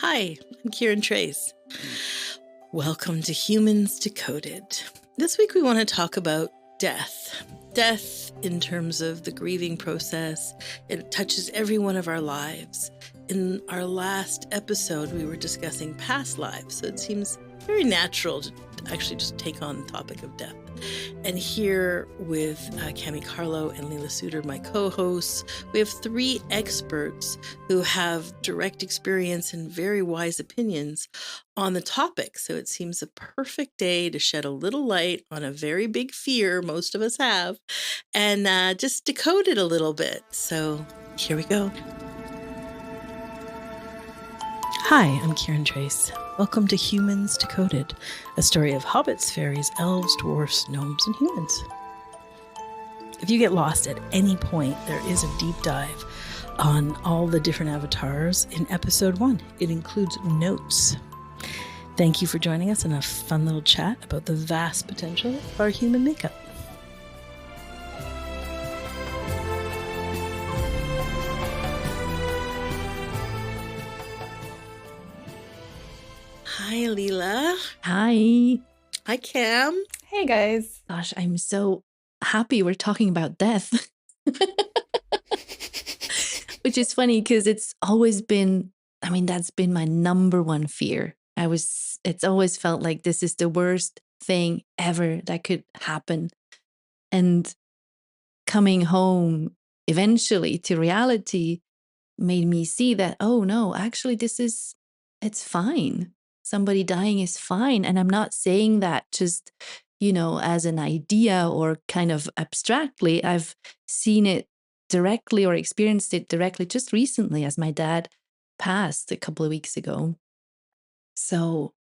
Hi, I'm Kiran Trace. Welcome to Humans Decoded. This week we want to talk about death. Death in terms of the grieving process. It touches every one of our lives. In our last episode, we were discussing past lives, so it seems very natural to actually just take on the topic of death. And here with Cami Carlo and Leila Suter, my co-hosts, we have three experts who have direct experience and very wise opinions on the topic. So it seems a perfect day to shed a little light on a very big fear most of us have and just decode it a little bit. So here we go. Hi, I'm Kiran Trace. Welcome to Humans Decoded, a story of hobbits, fairies, elves, dwarfs, gnomes, and humans. If you get lost at any point, there is a deep dive on all the different avatars in episode 1. It includes notes. Thank you for joining us in a fun little chat about the vast potential of our human makeup. Hi, Leila. Hi. Hi, Cam. Hey, guys. Gosh, I'm so happy we're talking about death. Which is funny because it's always been, that's been my number one fear. It's always felt like this is the worst thing ever that could happen. And coming home eventually to reality made me see that, oh no, actually it's fine. Somebody dying is fine. And I'm not saying that just, as an idea or kind of abstractly. I've seen it directly or experienced it directly just recently as my dad passed a couple of weeks ago. So,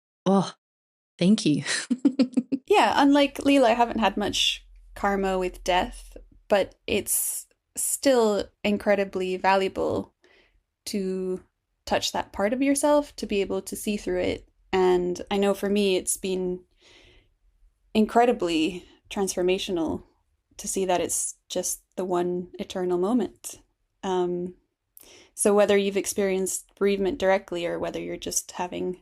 thank you. Yeah, unlike Leila, I haven't had much karma with death, but it's still incredibly valuable to touch that part of yourself, to be able to see through it. And I know for me, it's been incredibly transformational to see that it's just the one eternal moment. So whether you've experienced bereavement directly or whether you're just having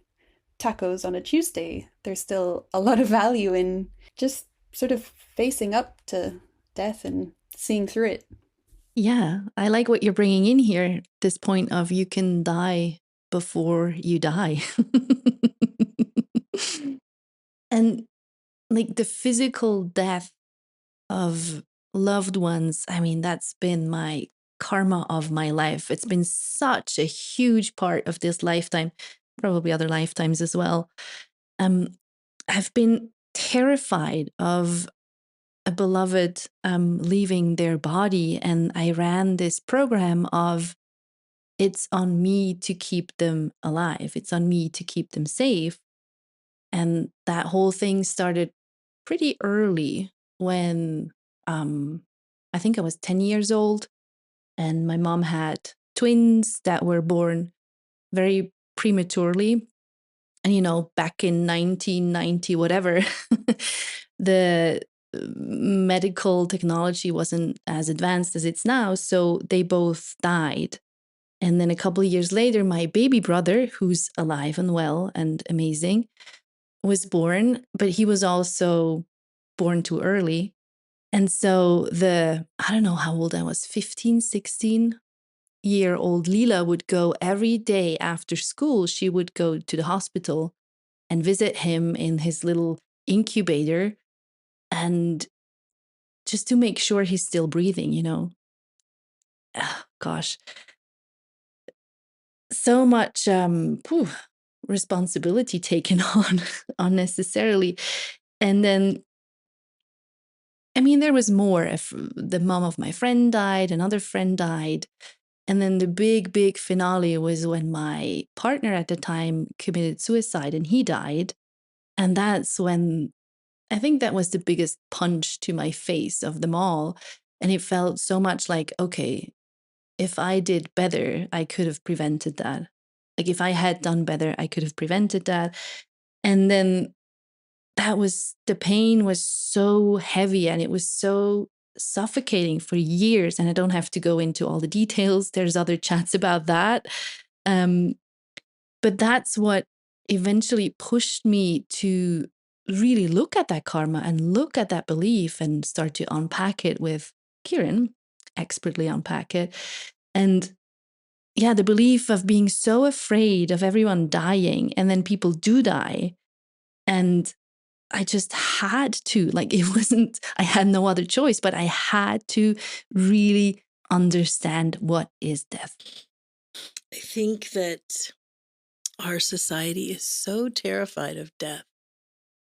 tacos on a Tuesday, there's still a lot of value in just sort of facing up to death and seeing through it. Yeah, I like what you're bringing in here, this point of you can die before you die. And like the physical death of loved ones, that's been my karma of my life. It's been such a huge part of this lifetime, probably other lifetimes as well. I've been terrified of a beloved leaving their body, and I ran this program of it's on me to keep them alive. It's on me to keep them safe. And that whole thing started pretty early when I think I was 10 years old, and my mom had twins that were born very prematurely. And, back in 1990, whatever, the medical technology wasn't as advanced as it's now. So they both died. And then a couple of years later, my baby brother, who's alive and well and amazing, was born, but he was also born too early. And so I don't know how old I was, 15, 16-year-old Leila would go every day after school. She would go to the hospital and visit him in his little incubator, and just to make sure he's still breathing, Gosh. So much responsibility taken on unnecessarily. And then, there was more. If the mom of my friend died, another friend died. And then the big, big finale was when my partner at the time committed suicide and he died. And that's when I think that was the biggest punch to my face of them all. And it felt so much like, okay, if I did better, I could have prevented that. Like if I had done better, I could have prevented that. And then the pain was so heavy and it was so suffocating for years. And I don't have to go into all the details. There's other chats about that. But that's what eventually pushed me to really look at that karma and look at that belief and start to unpack it with Kiran, expertly unpack it. And yeah, the belief of being so afraid of everyone dying, and then people do die. And I just had to, like, it wasn't, I had no other choice, but I had to really understand what is death. I think that our society is so terrified of death,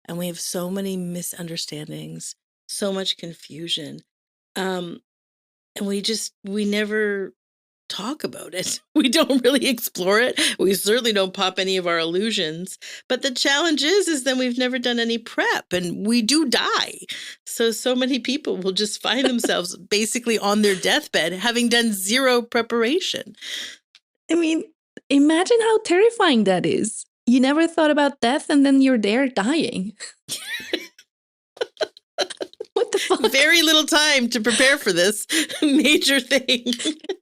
and we have so many misunderstandings, so much confusion. And we never talk about it. We don't really explore it. We certainly don't pop any of our illusions. But the challenge is then we've never done any prep, and we do die. So many people will just find themselves basically on their deathbed, having done zero preparation. I mean, imagine how terrifying that is. You never thought about death, and then you're there dying. What the fuck? Very little time to prepare for this major thing.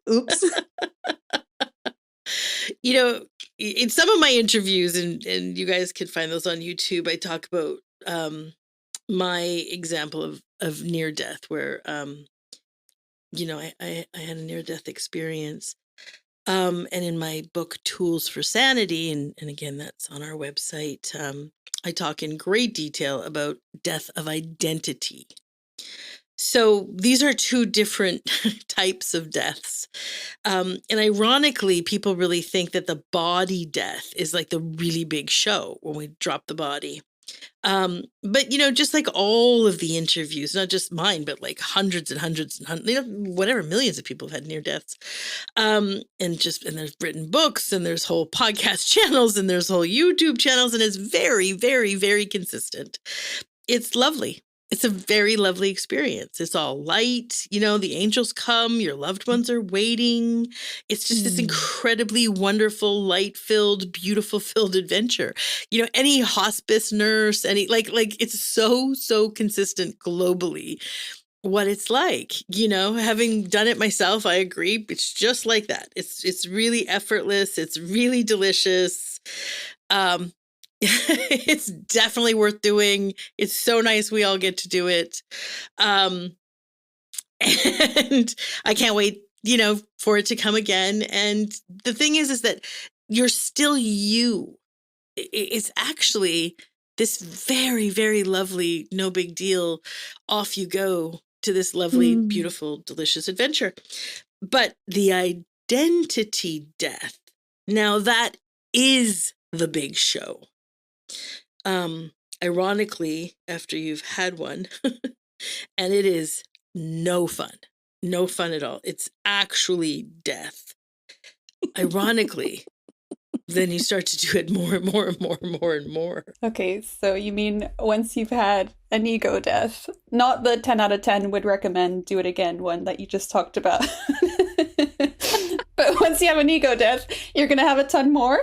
Oops. You know, in some of my interviews, and you guys can find those on YouTube, I talk about my example of near death, where you know, I had a near death experience. And in my book, Tools for Sanity, and again, that's on our website, I talk in great detail about death of identity. So these are two different types of deaths. And ironically, people really think that the body death is like the really big show when we drop the body. But, you know, just like all of the interviews, not just mine, but like hundreds and hundreds and hundreds, you know, whatever, millions of people have had near deaths. And there's written books, and there's whole podcast channels, and there's whole YouTube channels, and it's very, very, very consistent. It's lovely. It's a very lovely experience. It's all light. You know, the angels come, your loved ones are waiting. It's just this incredibly wonderful, light-filled, beautiful-filled adventure. You know, any hospice nurse, like it's so consistent globally what it's like. You know, having done it myself, I agree. It's just like that. It's really effortless. It's really delicious. It's definitely worth doing. It's so nice we all get to do it. And I can't wait, you know, for it to come again. And the thing is that you're still you. It's actually this very, very lovely, no big deal. Off you go to this lovely, beautiful, delicious adventure. But the identity death, now that is the big show. Ironically, after you've had one, and it is no fun at all. It's actually death. Ironically, then you start to do it more and more and more and more and more. Okay, so you mean once you've had an ego death, not the 10 out of 10 would recommend do it again one that you just talked about. But once you have an ego death, you're going to have a ton more?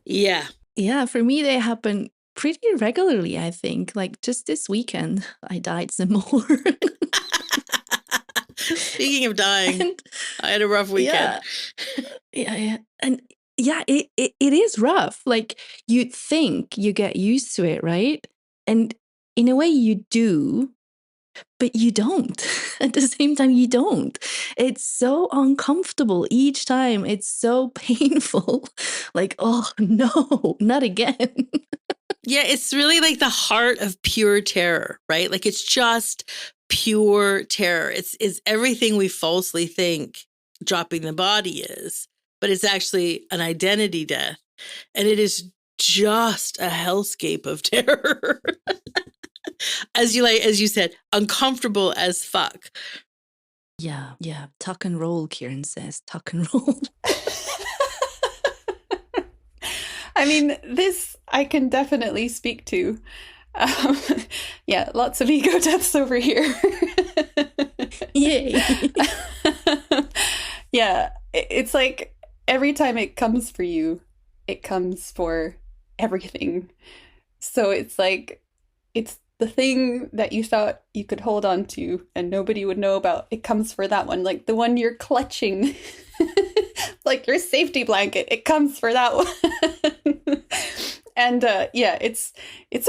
Yeah. Yeah, for me, they happen pretty regularly, I think. Like just this weekend, I died some more. Speaking of dying, I had a rough weekend. Yeah. And yeah, it is rough. Like you think you get used to it, right? And in a way you do, but you don't. At the same time, you don't. It's so uncomfortable each time. It's so painful. Like, oh no, not again. Yeah, it's really like the heart of pure terror, right? Like it's just pure terror. It's everything we falsely think dropping the body is, but it's actually an identity death. And it is just a hellscape of terror. As you said, uncomfortable as fuck. Yeah. Tuck and roll, Kiran says. Tuck and roll. I mean, this I can definitely speak to. Yeah, lots of ego deaths over here. Yay. Yeah, it's like every time it comes for you, it comes for everything. So it's like, it's the thing that you thought you could hold on to and nobody would know about. It comes for that one, like the one you're clutching. like your safety blanket. It comes for that one. And yeah, it's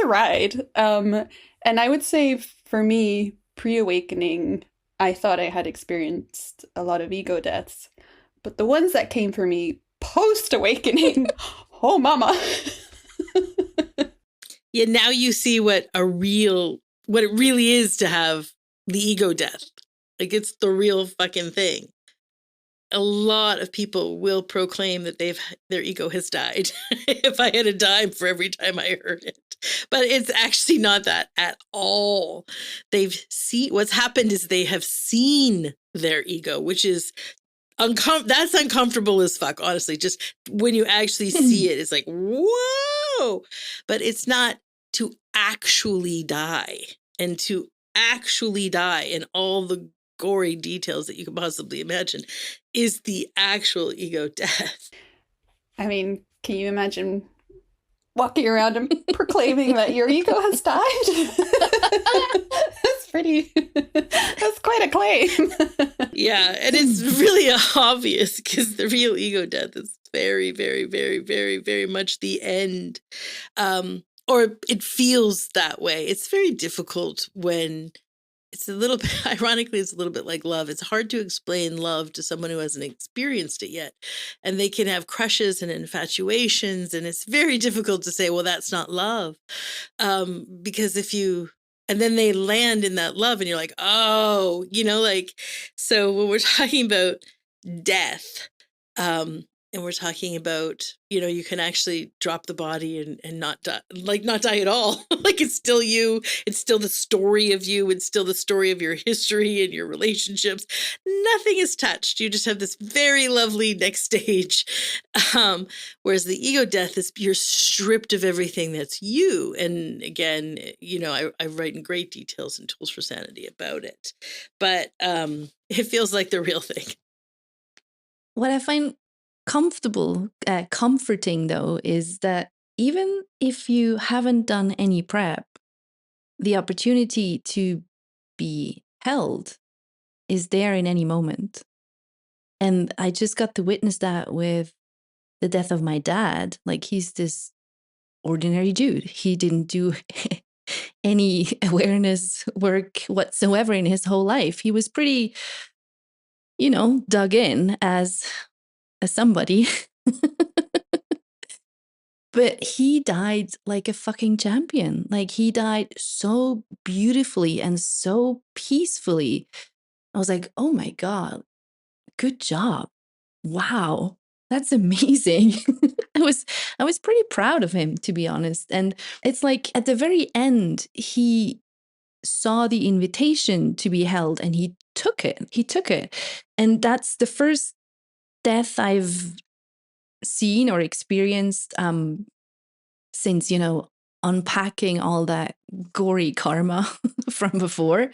a ride. And I would say for me, pre-awakening, I thought I had experienced a lot of ego deaths, but the ones that came for me post-awakening, oh mama. Yeah, now you see what it really is to have the ego death. Like, it's the real fucking thing. A lot of people will proclaim that their ego has died. If I had a dime for every time I heard it. But it's actually not that at all. What's happened is they have seen their ego, which is that's uncomfortable as fuck, honestly. Just when you actually see it, it's like, whoa. But it's not to actually die, and to actually die in all the gory details that you can possibly imagine is the actual ego death. I mean, can you imagine walking around and proclaiming that your ego has died? That's quite a claim. Yeah, and it's really obvious because the real ego death is very, very, very, very, very much the end. Or it feels that way. It's very difficult when it's a little bit, ironically, it's a little bit like love. It's hard to explain love to someone who hasn't experienced it yet. And they can have crushes and infatuations. And it's very difficult to say, well, that's not love. Because and then they land in that love and you're like, oh, so when we're talking about death, and we're talking about, you can actually drop the body and not die, not die at all. Like, it's still you. It's still the story of you. It's still the story of your history and your relationships. Nothing is touched. You just have this very lovely next stage. Whereas the ego death is you're stripped of everything that's you. And again, I write in great details in Tools for Sanity about it. But it feels like the real thing. What I find comforting though, is that even if you haven't done any prep, the opportunity to be held is there in any moment. And I just got to witness that with the death of my dad. Like, he's this ordinary dude. He didn't do any awareness work whatsoever in his whole life. He was pretty, dug in as somebody. But he died like a fucking champion. Like, he died so beautifully and so peacefully. I was like, oh my God, good job. Wow, that's amazing. I was pretty proud of him, to be honest. And it's like at the very end, he saw the invitation to be held and he took it. And that's the first death I've seen or experienced since, unpacking all that gory karma from before.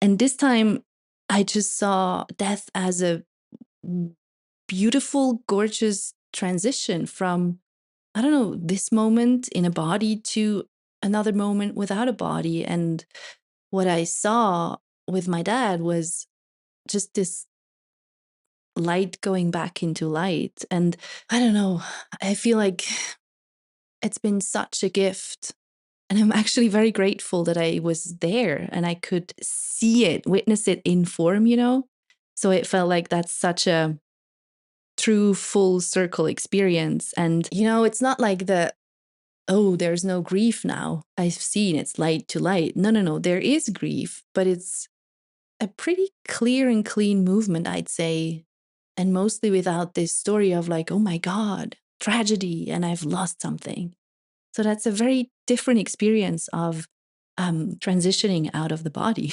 And this time I just saw death as a beautiful, gorgeous transition from, I don't know, this moment in a body to another moment without a body. And what I saw with my dad was just this light going back into light. And I don't know, I feel like it's been such a gift. And I'm actually very grateful that I was there and I could see it, witness it in form, So it felt like that's such a true full circle experience. And, it's not like there's no grief now. I've seen it's light to light. No. There is grief, but it's a pretty clear and clean movement, I'd say. And mostly without this story of like, oh my God, tragedy, and I've lost something. So that's a very different experience of transitioning out of the body,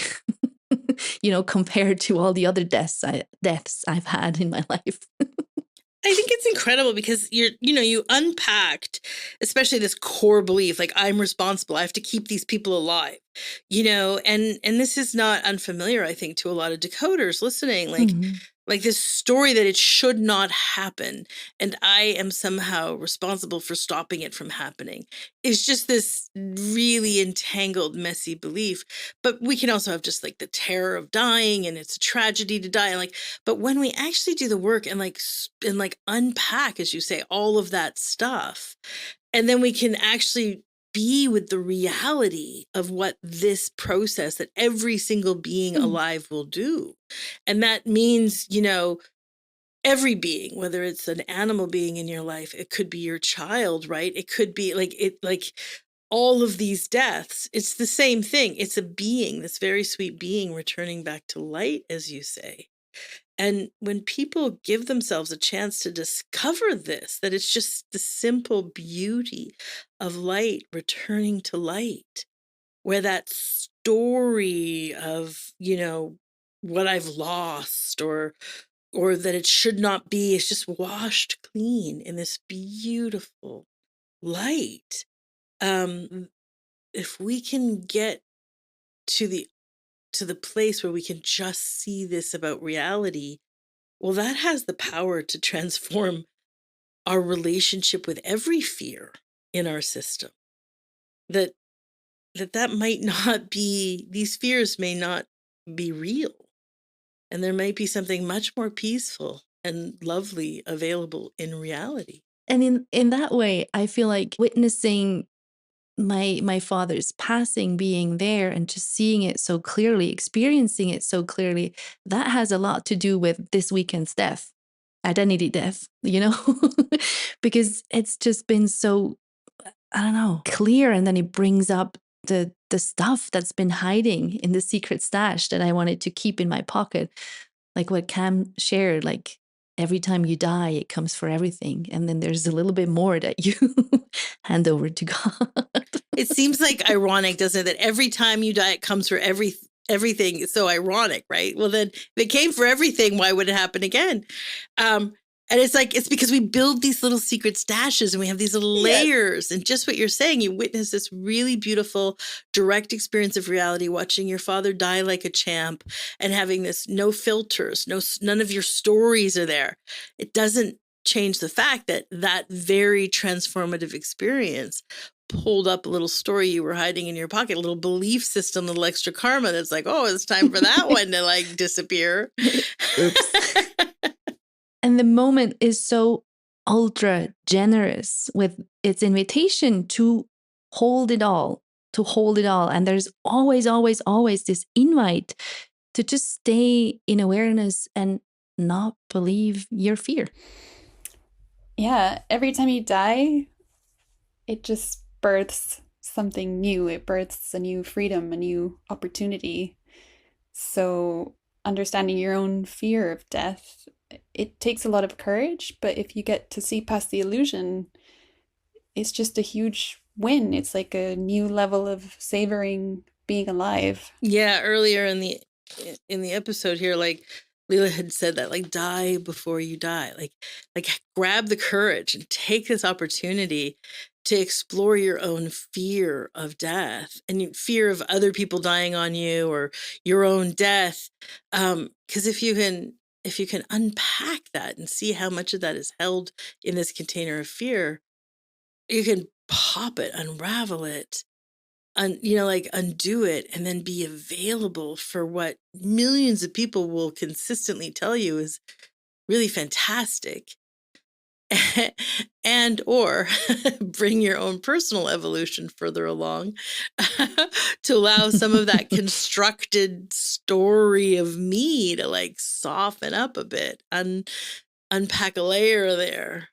compared to all the other deaths I've had in my life. I think it's incredible because you unpacked, especially this core belief, like, I'm responsible. I have to keep these people alive, and this is not unfamiliar, I think, to a lot of decoders listening. Like, like this story that it should not happen, and I am somehow responsible for stopping it from happening, is just this really entangled, messy belief. But we can also have just like the terror of dying, and it's a tragedy to die. And like, but when we actually do the work and like unpack, as you say, all of that stuff, and then we can actually be with the reality of what this process that every single being alive will do. And that means, every being, whether it's an animal being in your life, it could be your child, right? It could be like all of these deaths. It's the same thing. It's a being, this very sweet being returning back to light, as you say. And when people give themselves a chance to discover this, that it's just the simple beauty of light returning to light, where that story of, what I've lost or that it should not be is just washed clean in this beautiful light. If we can get to the place where we can just see this about reality, well, that has the power to transform our relationship with every fear in our system. That might not be, these fears may not be real. And there might be something much more peaceful and lovely available in reality. And in that way, I feel like witnessing my father's passing, being there and just seeing it so clearly, experiencing it so clearly, that has a lot to do with this weekend's death, identity death, because it's just been so, I don't know, clear. And then it brings up the stuff that's been hiding in the secret stash that I wanted to keep in my pocket. Like what Cam shared, like every time you die, it comes for everything. And then there's a little bit more that you hand over to God. It seems like ironic, doesn't it? That every time you die, it comes for everything. It's so ironic, right? Well, then if it came for everything, why would it happen again? And it's like, it's because we build these little secret stashes and we have these little layers. And just what you're saying, you witness this really beautiful, direct experience of reality, watching your father die like a champ and having this no filters, none of your stories are there. It doesn't change the fact that very transformative experience pulled up a little story you were hiding in your pocket, a little belief system, a little extra karma that's like, oh, it's time for that one to like disappear. Oops. And the moment is so ultra generous with its invitation to hold it all, And there's always, always, always this invite to just stay in awareness and not believe your fear. Yeah, every time you die, it just births something new. It births a new freedom, a new opportunity. So understanding your own fear of death, it takes a lot of courage, but if you get to see past the illusion, it's just a huge win. It's like a new level of savoring being alive. Yeah, earlier in the episode here, like Leela had said that, like, die before you die. Like grab the courage and take this opportunity to explore your own fear of death and fear of other people dying on you or your own death. Because if you can unpack that and see how much of that is held in this container of fear, you can pop it, unravel it, undo it, and then be available for what millions of people will consistently tell you is really fantastic. And or bring your own personal evolution further along to allow some of that constructed story of me to like soften up a bit, unpack a layer there.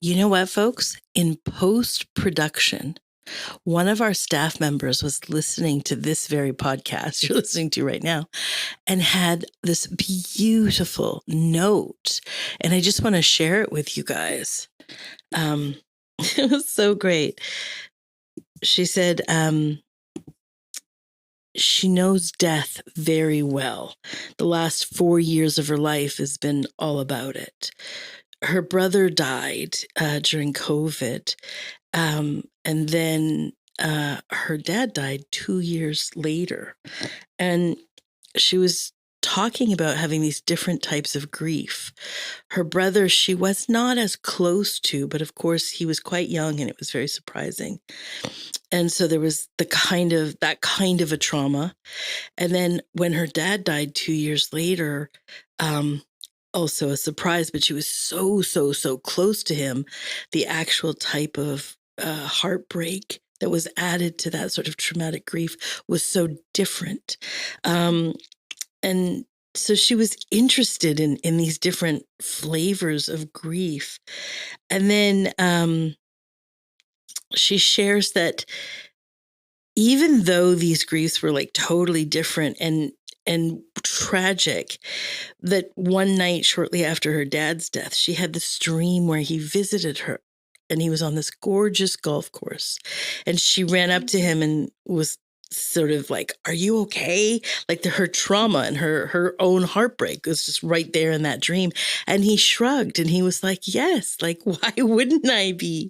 You know what, folks? In post-production, one of our staff members was listening to this very podcast you're listening to right now and had this beautiful note. And I just want to share it with you guys. It was so great. She said, she knows death very well. The last 4 years of her life has been all about it. Her brother died during COVID. And then her dad died 2 years later. And she was talking about having these different types of grief. Her brother, she was not as close to, but of course he was quite young and it was very surprising. And so there was that kind of a trauma. And then when her dad died 2 years later, also a surprise, but she was so close to him. The actual type of heartbreak that was added to that sort of traumatic grief was so different. And so she was interested in these different flavors of grief. And then she shares that even though these griefs were like totally different and tragic, that one night shortly after her dad's death, she had this dream where he visited her and he was on this gorgeous golf course. And she ran up to him and was sort of like, "Are you okay?" Like her trauma and her own heartbreak was just right there in that dream. And he shrugged and he was like, "Yes, like why wouldn't I be?"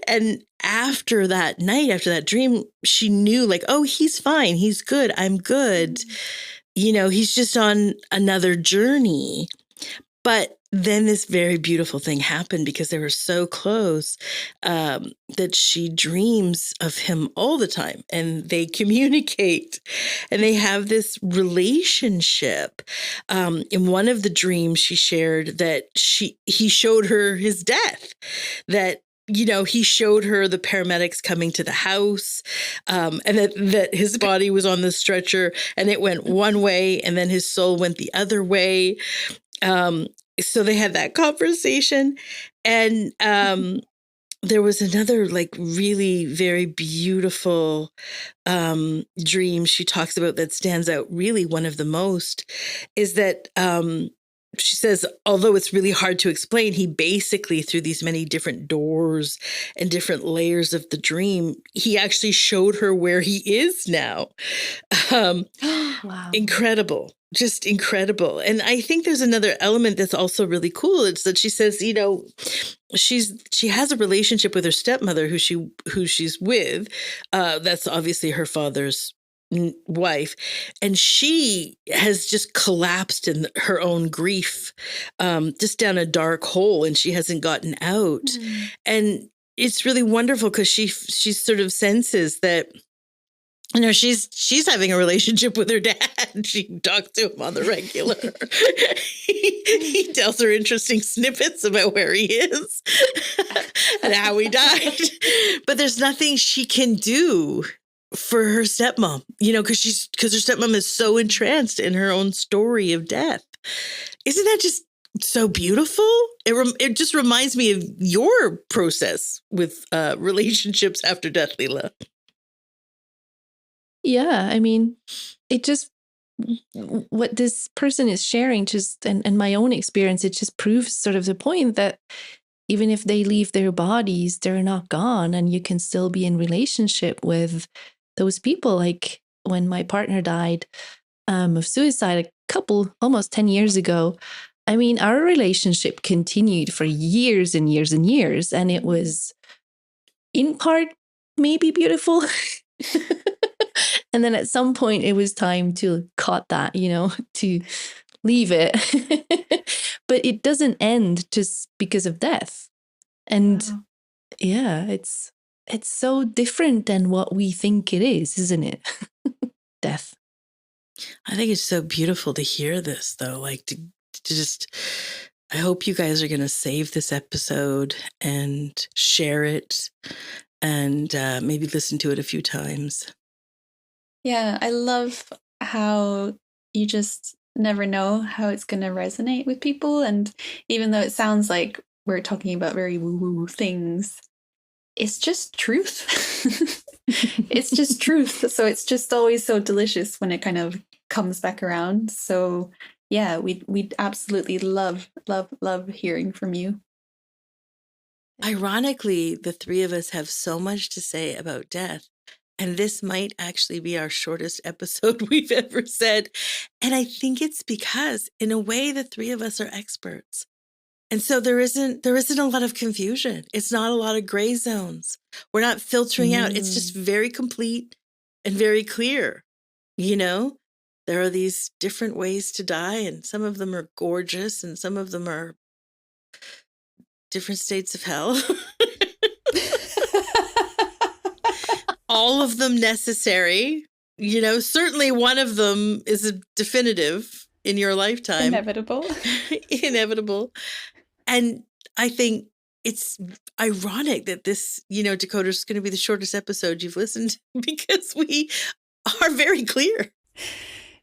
And after that night, after that dream, she knew like, "Oh, he's fine. He's good. I'm good. He's just on another journey." But then this very beautiful thing happened because they were so close that she dreams of him all the time and they communicate and they have this relationship. In one of the dreams, she shared that he showed her his death, that he showed her the paramedics coming to the house, and that his body was on the stretcher and it went one way and then his soul went the other way. So they had that conversation. And there was another like really very beautiful dream she talks about that stands out really. One of the most is that she says, although it's really hard to explain, he basically, through these many different doors and different layers of the dream, he actually showed her where he is now. Wow. Incredible. Just incredible. And I think there's another element that's also really cool. It's that she says, she has a relationship with her stepmother who she's with. That's obviously her father's wife, and she has just collapsed in her own grief, just down a dark hole, and she hasn't gotten out. And it's really wonderful because she sort of senses that she's having a relationship with her dad. She talks to him on the regular. He tells her interesting snippets about where he is and how he died. But there's nothing she can do for her stepmom, because her stepmom is so entranced in her own story of death. Isn't that just so beautiful? It just reminds me of your process with relationships after death, Leela. Yeah, I mean, it just, what this person is sharing just, and my own experience, it just proves sort of the point that even if they leave their bodies, they're not gone, and you can still be in relationship with those people. Like when my partner died of suicide almost 10 years ago, I mean, our relationship continued for years and years and years, and it was in part maybe beautiful. And then at some point it was time to cut that, to leave it. But it doesn't end just because of death. And Wow. yeah, it's so different than what we think it is, isn't it? Death. I think it's so beautiful to hear this, though. Like to just, I hope you guys are going to save this episode and share it and maybe listen to it a few times. Yeah, I love how you just never know how it's going to resonate with people. And even though it sounds like we're talking about very woo-woo things, it's just truth. It's just truth. So it's just always so delicious when it kind of comes back around. So yeah, we'd absolutely love hearing from you. Ironically, the three of us have so much to say about death. And this might actually be our shortest episode we've ever said. And I think it's because, in a way, the three of us are experts. And so there isn't a lot of confusion. It's not a lot of gray zones. We're not filtering out. It's just very complete and very clear, there are these different ways to die, and some of them are gorgeous and some of them are different states of hell. All of them necessary. Certainly one of them is a definitive in your lifetime. Inevitable. Inevitable. And I think it's ironic that this, Decoder is going to be the shortest episode you've listened to, because we are very clear.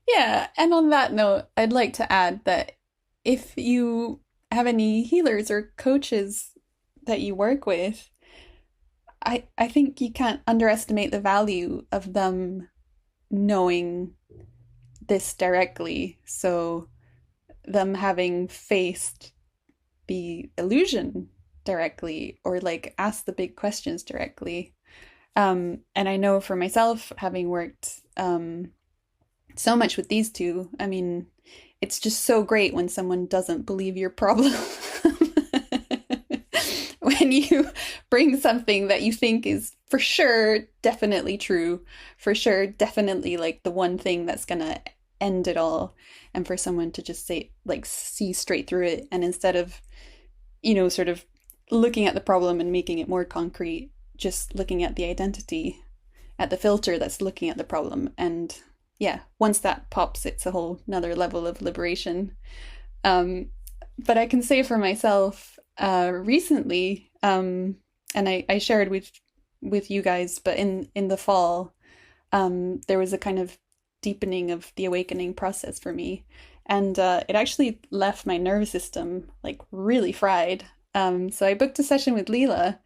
Yeah. And on that note, I'd like to add that if you have any healers or coaches that you work with, I think you can't underestimate the value of them knowing this directly. So them having faced the illusion directly, or like asked the big questions directly. And I know for myself, having worked so much with these two, I mean, it's just so great when someone doesn't believe your problem. When you bring something that you think is for sure definitely true, for sure definitely like the one thing that's gonna end it all, and for someone to just say, like, see straight through it, and instead of, sort of looking at the problem and making it more concrete, just looking at the identity, at the filter that's looking at the problem. And yeah, once that pops, it's a whole another level of liberation. But I can say for myself, recently, and I shared with you guys, but in the fall, there was a kind of deepening of the awakening process for me, and it actually left my nervous system like really fried. So I booked a session with Leela,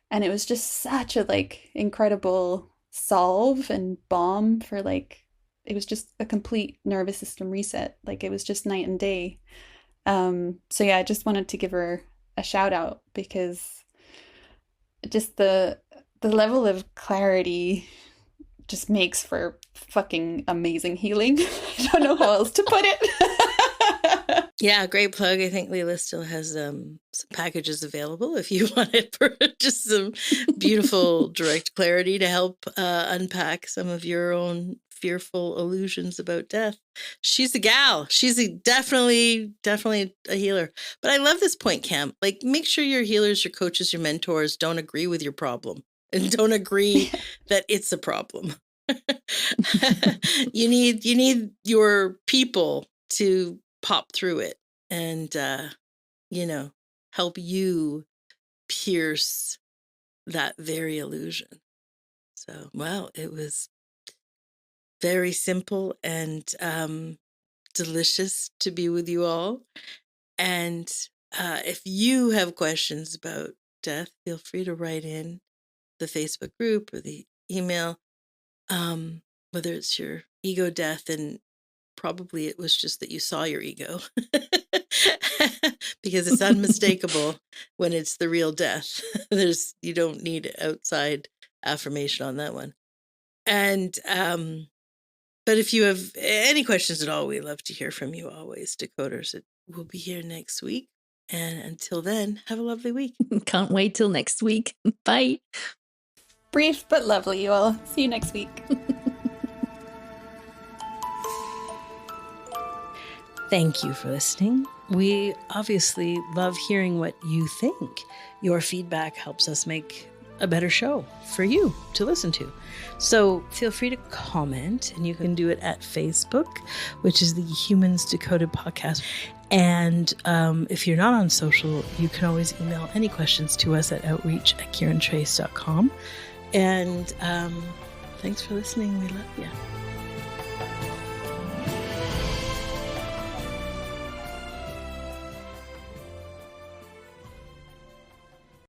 and it was just such a like incredible solve and balm for like, it was just a complete nervous system reset. Like it was just night and day. So yeah, I just wanted to give her a shout out, because just the level of clarity just makes for fucking amazing healing. I don't know how else to put it. Yeah, great plug. I think Leela still has some packages available if you want it for just some beautiful direct clarity to help unpack some of your own fearful illusions about death. She's a gal. She's definitely a healer. But I love this point, Cam. Like, make sure your healers, your coaches, your mentors don't agree with your problem and don't agree that it's a problem. You need your people to pop through it and help you pierce that very illusion. So, well, it was very simple and delicious to be with you all. And if you have questions about death, feel free to write in the Facebook group or the email, whether it's your ego death, and probably it was just that you saw your ego, because it's unmistakable when it's the real death. You don't need outside affirmation on that one. And but if you have any questions at all, we love to hear from you always, Decoders. We'll be here next week. And until then, have a lovely week. Can't wait till next week. Bye. Brief but lovely, you all. See you next week. Thank you for listening. We obviously love hearing what you think. Your feedback helps us make a better show for you to listen to. So feel free to comment, and you can do it at Facebook, which is the Humans Decoded podcast. And if you're not on social, you can always email any questions to us at outreach@kirantrace.com. And thanks for listening. We love you.